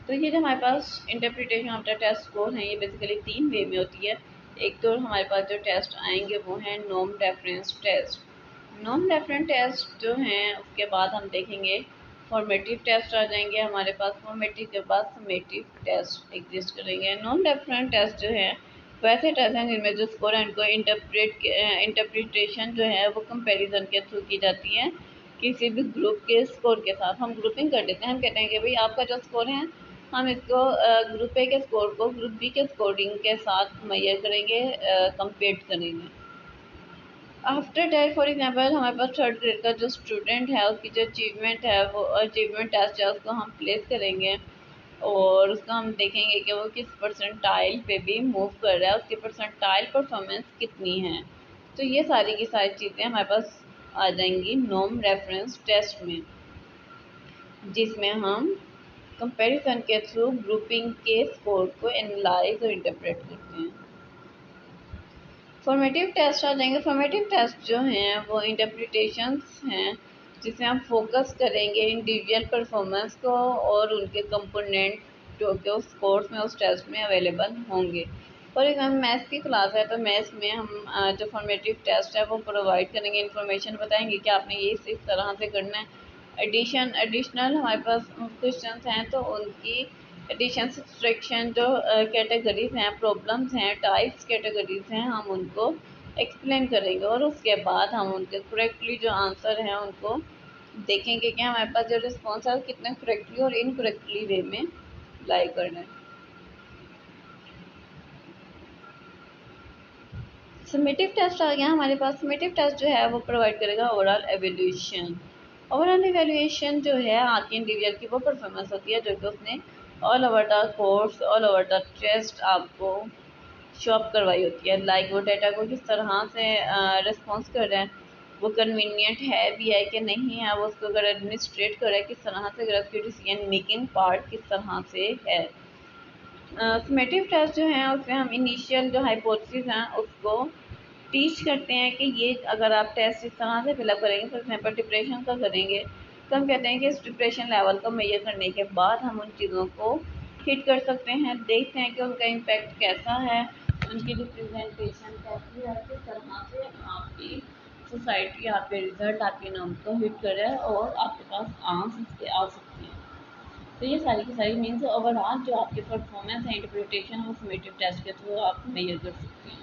तो ये जो हमारे पास interpretation of the test score है, ये बेसिकली 3 वे में होती है। एक तो हमारे पास जो टेस्ट आएंगे वो हैं norm reference test. Norm reference test जो हैं उसके बाद हम देखेंगे फॉर्मेटिव टेस्ट आ जाएंगे हमारे पास। फॉर्मेटिव के बाद समेटिव टेस्ट एग्जिस्ट करेंगे। नॉर्म रेफरेंस टेस्ट जो है वैसे टेस्ट हैं जिनमें जो स्कोर है उनको इंटरप्रिटेशन जो है वो कंपैरिजन के थ्रू की जाती है किसी भी ग्रुप के स्कोर के साथ। हम ग्रुपिंग कर देते हैं, हम कहते हैं कि भाई आपका जो स्कोर है हम इसको ग्रुप ए के स्कोर को ग्रुप बी के स्कोरिंग के साथ मैयर करेंगे, कंपेयर करेंगे। आफ्टर दैट फॉर एग्जांपल हमारे पास थर्ड ग्रेड का जो स्टूडेंट है उसकी जो अचीवमेंट है वो अचीवमेंट टेस्ट है उसको हम प्लेस करेंगे और उसका हम देखेंगे कि वो किस परसेंटाइल पे भी मूव कर रहा है, उसकी परसेंटाइल परफॉर्मेंस कितनी है। तो ये सारी की सारी चीज़ें हमारे पास आ जाएंगी नॉर्म रेफरेंस टेस्ट में, जिसमें हम कंपैरिजन के थ्रू ग्रुपिंग के स्कोर को एनालाइज और इंटरप्रेट करते हैं। फॉर्मेटिव टेस्ट आ जाएंगे। फॉर्मेटिव टेस्ट जो हैं वो इंटरप्रिटेशंस हैं जिसमें हम फोकस करेंगे इंडिविजुअल परफॉर्मेंस को और उनके कंपोनेंट जो कि उस कोर्स में उस टेस्ट में अवेलेबल होंगे। फॉर एग्जाम्पल मैथ्स की क्लास है तो मैथ्स में हम जो फॉर्मेटिव टेस्ट है वो प्रोवाइड करेंगे, इन्फॉर्मेशन बताएंगे कि आपने ये इस तरह से करना है। एडिशनल हमारे पास क्वेश्चंस हैं तो उनकी एडिशन सब्सट्रैक्शन जो कैटेगरीज हैं, प्रॉब्लम्स हैं, टाइप्स कैटेगरीज हैं, हम उनको एक्सप्लेन करेंगे और उसके बाद हम उनके करेक्टली जो आंसर हैं उनको देखेंगे कि हमारे पास जो रिस्पॉन्स है वो कितने करेक्टली और इनकरेक्टली वे में लाई करना है। समेटिव टेस्ट आ गया हमारे पास। समेटिव टेस्ट जो है वो प्रोवाइड करेगा ओवरऑल एवेल्यूशन। ओवरऑल एवेल्यूशन जो है आपके इंडिविजुअल की वो परफॉर्मेंस होती है जो कि उसने all over the course, all over the test आपको शॉप करवाई होती है। लाइक वो डाटा को किस तरह से रिस्पॉन्स कर रहा है, वो कन्वीनियंट है भी है कि नहीं है, वो उसको अगर एडमिनिस्ट्रेट कर रहा है किस तरह से, अगर उसकी डिसीजन मेकिंग पार्ट किस तरह से है। समेटिव टेस्ट जो है उसमें हम इनिशियल जो हाइपोथेसिस हैं उसको टीच करते हैं कि ये अगर आप टेस्ट इस तरह से फिलअप करेंगे, फॉर एग्जाम्पल डिप्रेशन का करेंगे तो हम कहते हैं कि इस डिप्रेशन लेवल को मेजर करने के बाद हम उन चीज़ों को हिट कर सकते हैं, देखते हैं कि उनका इम्पैक्ट कैसा है, उनकी रिप्रेजेंटेशन कैसी है, किस तरह से आपकी सोसाइटी, आपके रिजल्ट, आपके नाम को हिट करे और आपके पास आंसर आ सकते हैं। तो ये सारी की सारी मीन्स ओवरऑल जो आपके परफॉर्मेंस है इंटरप्रिटेशन वो समेटिव टेस्ट के थ्रू आप मेजर कर सकते हैं।